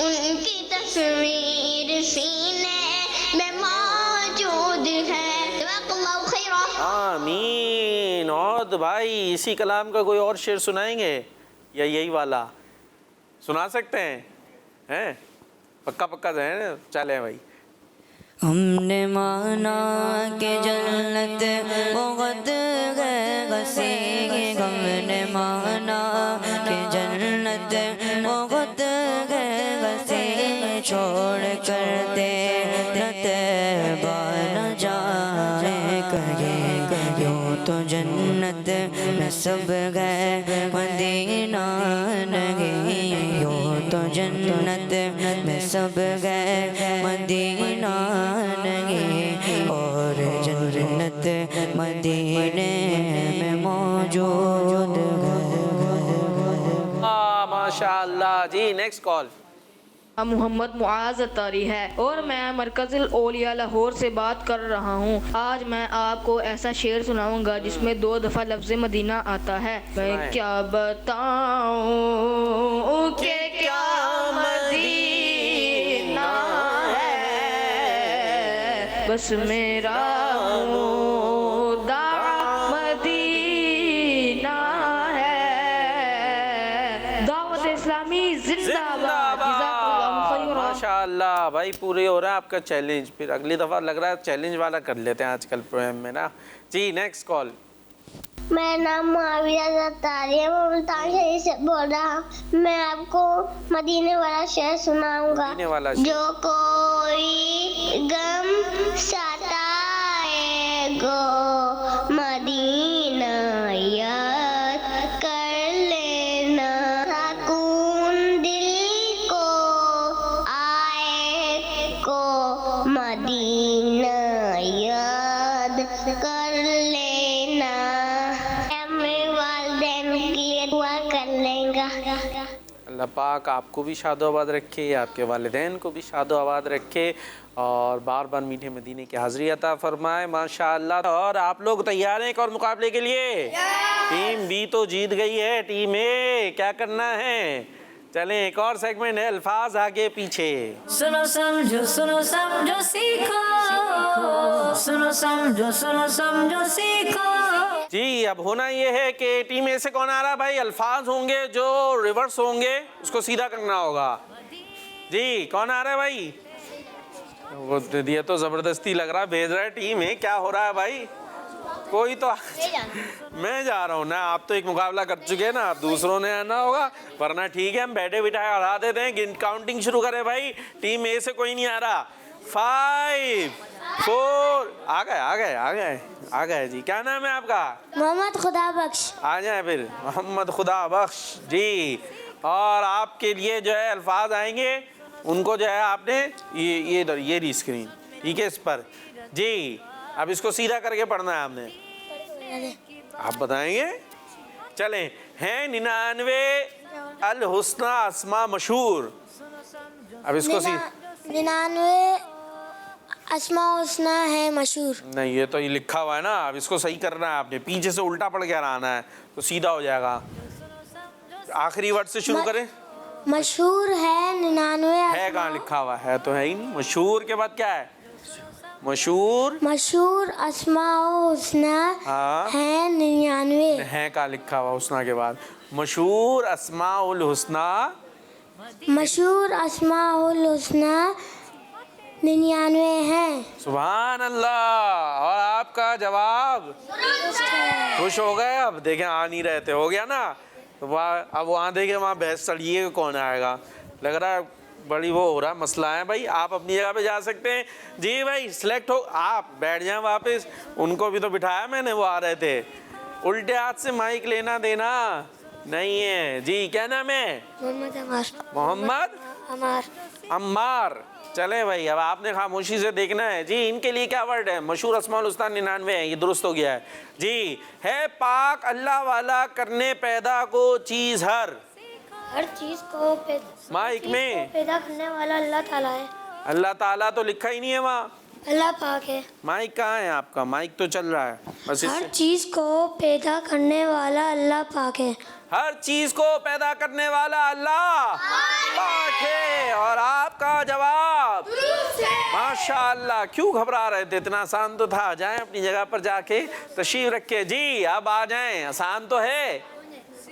Speaker 5: उनकी तस्वीर सीने में मौजूद है। जज़ाकल्लाहु खैरा।
Speaker 2: आमीन। और भाई इसी कलाम का कोई और शेर सुनाएंगे या यही वाला सुना सकते हैं? हैं पक्का पक्का है ना? चले भाई।
Speaker 3: हमने माना कि जन्नत बहुत गसेगी, हमने माना कि जन्नत बहुत गसेगी, छोड़ कर दे न जाए कहीं। यूं तो जन्नत में सब गए, मदीना नहीं। यूं तो जन्नत में सब गए, मदीना नहीं, और जन्नत मदीने में मौजूद है।
Speaker 2: माशाअल्लाह। जी नेक्स्ट कॉल।
Speaker 8: मोहम्मद मुआज़ अत्तारी है और मैं मरकज़ुल औलिया लाहौर से बात कर रहा हूँ। आज मैं आपको ऐसा शेर सुनाऊंगा जिसमें 2 दफ़ा लफ्ज़ मदीना आता है। मैं क्या बताऊँ कि क्या मदीना है, बस मेरा मुद्दा मदीना है। दावत इस्लामी जिंदाबाद।
Speaker 2: माशाअल्लाह भाई, पूरे हो रहा है आपका चैलेंज। फिर अगली दफ़ा लग रहा है चैलेंज वाला कर लेते हैं आजकल प्रोग्राम में ना जी। Next call.
Speaker 5: मेरा नाम मुआविया ज़त्तारी है, मैं मुल्तान शरीफ से बोल रहा हूँ। मैं आपको मदीने वाला शेर सुनाऊंगा।
Speaker 2: मदीने वाला शेर।
Speaker 5: जो कोई गम सताएगो मदीना याद कर लेना, सुकून दिल को आए को मदीना याद कर लेना। मेरे वालिदैन के लिए दुआ कर लेंगे।
Speaker 2: अल्लाह पाक आपको भी शादोआबाद रखे, आपके वालिदैन को भी शादोआबाद रखे और बार बार मीठे मदीने की हाज़िरी अता फरमाए माशाअल्लाह। और आप लोग तैयार हैं एक और मुकाबले के लिए? टीम बी तो जीत गई है, टीम ए क्या करना है? चलें एक और सेगमेंट है, अल्फाज आगे पीछे।
Speaker 1: सुनो समझो सीखो, सुनो समझो सीखो।
Speaker 2: जी अब होना ये है कि टीम ए से कौन आ रहा है भाई? अल्फाज होंगे जो रिवर्स होंगे उसको सीधा करना होगा। जी कौन आ रहा है भाई? वो ये तो ज़बरदस्ती लग रहा है, भेज रहा है टीम है। क्या हो रहा है भाई? कोई तो मैं जा रहा हूँ ना, आप तो एक मुकाबला कर चुके हैं ना, आप दूसरों ने आना होगा। वरना ठीक है हम बैठे बिठाए हरा देते हैं। काउंटिंग शुरू करें भाई। टीम ए से कोई नहीं आ रहा। 5 4 आ गए जी। क्या नाम है आपका?
Speaker 7: मोहम्मद खुदा बख्श।
Speaker 2: आ जाए फिर मोहम्मद खुदा बख्श जी। और आपके लिए जो है अल्फाज आएंगे, उनको जो है आपने ये रही स्क्रीन, ठीक है, इस पर जी। अब इसको सीधा करके पढ़ना है आपने। आप बताएंगे? चलें। हैं 99 अल हुस्ना अस्मा मशहूर। अब इसको
Speaker 7: 99 अस्मा हुस्ना है मशहूर।
Speaker 2: नहीं, ये तो ये लिखा हुआ है ना। अब इसको सही करना है आपने, पीछे से उल्टा पढ़ के आना है तो सीधा हो जाएगा। आखिरी वर्ड से शुरू करें।
Speaker 7: मशहूर है 99
Speaker 2: है कहाँ लिखा हुआ है? तो है ही नहीं। मशहूर के बाद क्या है? मशहूर
Speaker 7: अस्मा हुस्ना
Speaker 2: हाँ
Speaker 7: है 99।
Speaker 2: है कहाँ लिखा हुआ हुस्ना के बाद? मशहूर अस्माउल हुस्ना,
Speaker 7: मशहूर अस्माउल हुस्ना 99 है।
Speaker 2: सुभान अल्लाह। और आपका जवाब खुश हो गए? अब देखें आ नहीं रहे थे, हो गया ना। तो अब वहाँ देखे वहाँ बहस चढ़िए कौन आएगा। लग रहा है बड़ी वो हो रहा है मसला है भाई। आप अपनी जगह पे जा सकते हैं जी भाई। सिलेक्ट हो आप बैठ जाएं वापस। उनको भी तो बिठाया मैंने, वो आ रहे थे। उल्टे हाथ से माइक लेना देना नहीं है जी। क्या नाम है? मोहम्मद अम्मार। चले भाई अब आपने खामोशी से देखना है जी। इनके लिए क्या वर्ड है? मशहूर अस्माउल हुस्ना 99 है, ये दुरुस्त हो गया है जी। है पाक अल्लाह वाला करने पैदा को चीज़ हर
Speaker 7: चीज को
Speaker 2: माइक में
Speaker 7: पैदा करने वाला अल्लाह ताला है।
Speaker 2: अल्लाह ताला तो लिखा ही नहीं है वहाँ,
Speaker 7: अल्लाह पाक है।
Speaker 2: माइक कहाँ है आपका? माइक तो चल रहा है बस।
Speaker 7: हर चीज को पैदा करने वाला अल्लाह पाक है।
Speaker 2: हर चीज को पैदा करने वाला अल्लाह पाक है। और आपका जवाब माशाअल्लाह। क्यों घबरा रहे थे? इतना आसान तो था। जाएं अपनी जगह पर जाके तशरीफ रखे जी। अब आ जाएं, आसान तो है।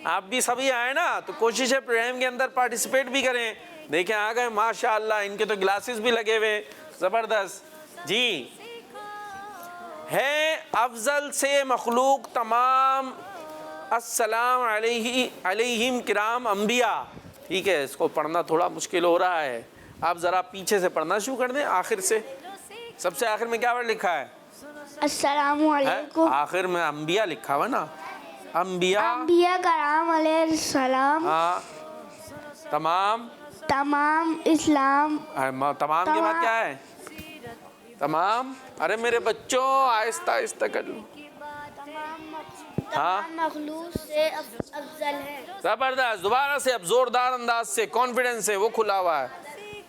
Speaker 2: आप भी सभी आए ना, तो कोशिश है प्रोग्राम के अंदर पार्टिसिपेट भी करें। देखें आ गए माशाअल्लाह। इनके तो ग्लासेस भी लगे हुए, ज़बरदस्त जी। है अफजल से मखलूक तमाम अस्सलाम अलैहिम किराम अंबिया। ठीक है, इसको पढ़ना थोड़ा मुश्किल हो रहा है। आप ज़रा पीछे से पढ़ना शुरू कर दें, आखिर से। सबसे आखिर में क्या वर्ड लिखा है?
Speaker 7: अस्सलामु अलैकुम।
Speaker 2: आखिर में अंबिया लिखा हुआ ना, अंबिया
Speaker 7: कराम अलैहिस्सलाम।
Speaker 2: हाँ, तमाम
Speaker 7: इस्लाम।
Speaker 2: तमाम के बाद क्या है? तमाम। अरे मेरे बच्चों आहिस्ता आहिस्ता कर लो। हाँ,
Speaker 7: मखलूक से अफजल है।
Speaker 2: जबरदस्त। दोबारा से अब जोरदार अंदाज से, कॉन्फिडेंस से वो खुला हुआ है।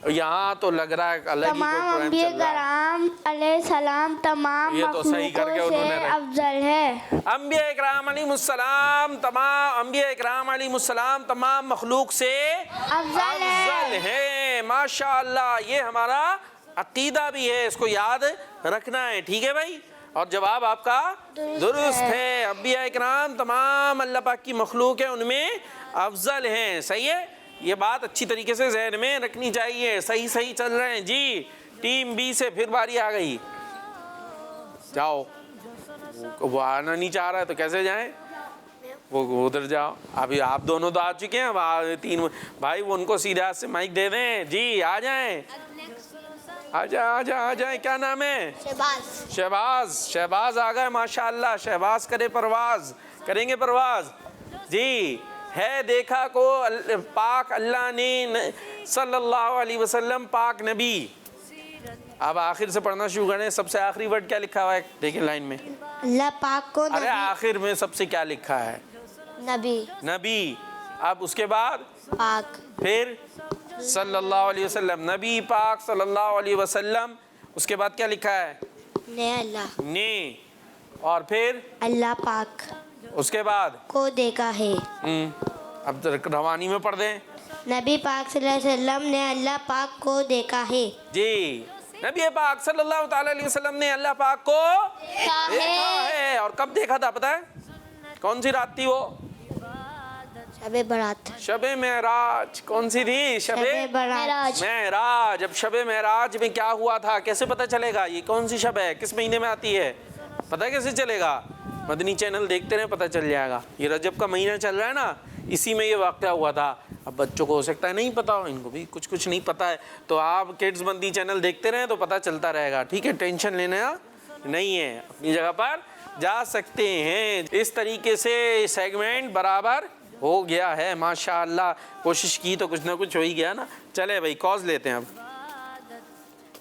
Speaker 2: यहाँ तो लग रहा है अलग ही कोई
Speaker 7: तमाम
Speaker 2: पोएम
Speaker 7: अम्बिया
Speaker 2: चल रहा है।
Speaker 7: कराम अलैहिस्सलाम तमाम
Speaker 2: ये तो सही करके
Speaker 7: मखलूकों से
Speaker 2: उन्होंने
Speaker 7: अफजल है।
Speaker 2: अंबिया इकराम अलैहिमुस्सलाम तमाम अंबिया इकराम अलैहिमुस्सलाम तमाम मखलूक से अफजल है। माशाअल्लाह, ये हमारा अकीदा भी है, इसको याद रखना है। ठीक है भाई, और जवाब आपका दुरुस्त है। अंबिया इकराम तमाम अल्लाह पाक की मखलूक है, उनमें अफजल हैं। सही है, ये बात अच्छी तरीके से जहन में रखनी चाहिए। सही सही चल रहे हैं जी। टीम बी से फिर बारी आ गई, जाओ। वो आना नहीं चाह रहा है तो कैसे जाएं, वो उधर जाओ। अभी आप दोनों तो आ चुके हैं, अब तीन भाई, वो उनको सीधे हाथ से माइक दे दें जी। आ जाएं, आ जाए। क्या नाम है? शहबाज। शहबाज आ गए, माशाअल्लाह। शहबाज करे परवाज, करेंगे परवाज जी। है देखा को पाक अल्लाह ने सल्लल्लाहु अलैहि वसल्लम, पाक नबी। अब आखिर से पढ़ना शुरू करें। सबसे आखिरी वर्ड क्या लिखा हुआ है, देखिए लाइन में।
Speaker 7: अल्लाह पाक को
Speaker 2: अरे आखिर में सबसे क्या लिखा है?
Speaker 7: नबी।
Speaker 2: नबी। अब उसके बाद
Speaker 7: पाक,
Speaker 2: फिर सल्लल्लाहु अलैहि वसल्लम, नबी पाक सल्लल्लाहु अलैहि वसल्लम। उसके बाद क्या लिखा है?
Speaker 7: ने अल्लाह,
Speaker 2: ने। और फिर
Speaker 7: अल्लाह पाक
Speaker 2: उसके बाद
Speaker 7: को देखा है।
Speaker 2: अब रवानी में पढ़ दें।
Speaker 7: नबी पाक सल्लल्लाहु अलैहि वसल्लम ने अल्लाह पाक को देखा है
Speaker 2: जी। नबी पाक सल्लल्लाहु ताला अलैहि वसल्लम ने अल्लाह पाक को देखा है। और कब देखा था पता है? कौन सी रात थी वो?
Speaker 7: शबे बारात,
Speaker 2: शबे महराज। कौन सी थी? शबे
Speaker 7: बारात।
Speaker 2: महराज। अब शबे महराज में क्या हुआ था, कैसे पता चलेगा? ये कौन सी शब है, किस महीने में आती है, पता कैसे चलेगा? मदनी चैनल देखते रहे, पता चल जाएगा। ये रजब का महीना चल रहा है ना, इसी में ये वाक़या हुआ था। अब बच्चों को हो सकता है नहीं पता हो, इनको भी कुछ नहीं पता है, तो आप किड्स बंदी चैनल देखते रहें तो पता चलता रहेगा। ठीक है, टेंशन लेना नहीं है, अपनी जगह पर जा सकते हैं। इस तरीके से सेगमेंट बराबर हो गया है माशाअल्लाह। कोशिश की तो कुछ ना कुछ हो ही गया ना। चले भाई, कॉज लेते हैं अब।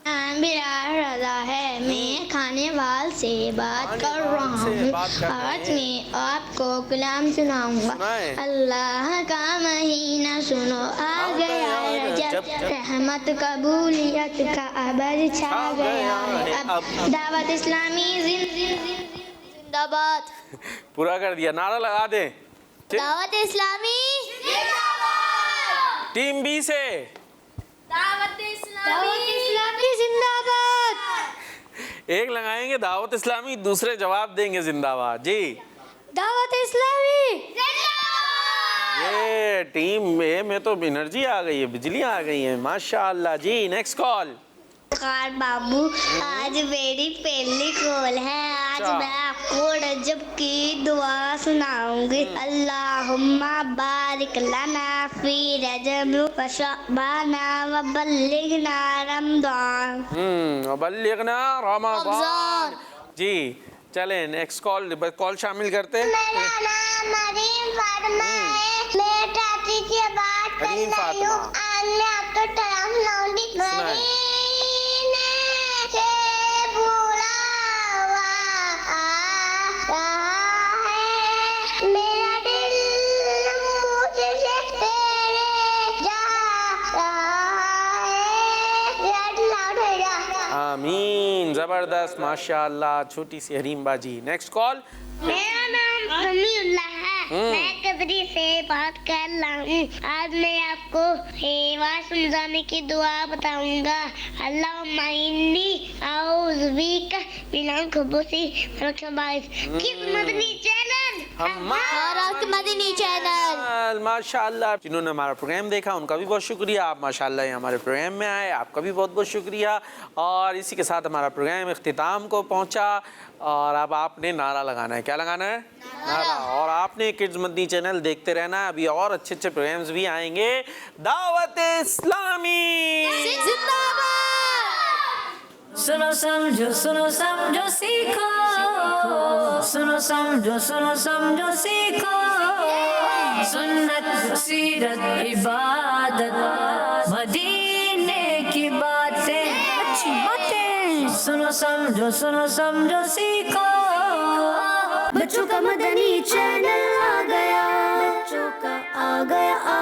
Speaker 4: रजा है, मैं खाने वाल से बात कर रहा हूँ। आज मैं आपको कलाम सुनाऊंगा। अल्लाह का महीना सुनो आ गया रजब, रहमत कबूलियत का अबर छा गया है अब। दावत इस्लामी जिंदाबाद।
Speaker 2: पूरा कर दिया, नारा लगा दे।
Speaker 4: दावत इस्लामी
Speaker 2: टीम बी से
Speaker 4: दावत इस्लामी जिंदाबाद।
Speaker 2: एक लगाएंगे दावत इस्लामी, दूसरे जवाब देंगे जिंदाबाद जी।
Speaker 7: दावत इस्लामी।
Speaker 2: ये टीम में तो एनर्जी आ गई है, बिजली आ गई है माशाअल्लाह जी। Next call.
Speaker 4: बाबू, आज मेरी पहली कॉल है। आज मैं आपको रजब की दुआ सुनाऊंगी। अल्लाहुम्मा बारिक लना फी रजब व शअबाना व बल्लिगना रमज़ान।
Speaker 2: बल्लिगना रमज़ान जी। चलें नेक्स्ट कॉल शामिल करते हैं।
Speaker 5: मेरा नाम मरीम फातिमा है, मैं चाची से बात कर रही हूँ। आज मैं आपको कलाम सुनाऊंगी।
Speaker 2: आमीन, जबरदस्त माशाअल्लाह। छोटी सी हरीम बाजी। Next call.
Speaker 5: मेरा नाम समीउल्लाह है, मैं कबरी से बात कर रहा हूँ। आज मैं आपको हेवा समझाने की दुआ बताऊंगा। अल्लाहुम्मा इन्नी औज़ु बिका मिनल खुबूसी वल खबाइस। किस मदनी चैनल? मदनी चैनल।
Speaker 2: माशाअल्लाह, जिन्होंने हमारा प्रोग्राम देखा उनका भी बहुत शुक्रिया। आप माशाअल्लाह हमारे प्रोग्राम में आए, आपका भी बहुत बहुत शुक्रिया। और इसी के साथ हमारा प्रोग्राम इख्तिताम को पहुंचा। और अब आपने नारा लगाना है। क्या लगाना है? नारा। और आपने किड्स मदनी चैनल देखते रहना है, अभी और अच्छे अच्छे प्रोग्राम्स भी आएंगे। दावत इस्लामी
Speaker 1: सुनो समझो सीखो, सुनो समझो सीखो। सुन्नत सीरत इबादत मदीने की बातें, अच्छी बातें। सुनो समझो सीखो। बच्चों का मदनी चैनल आ गया, बच्चों का आ गया।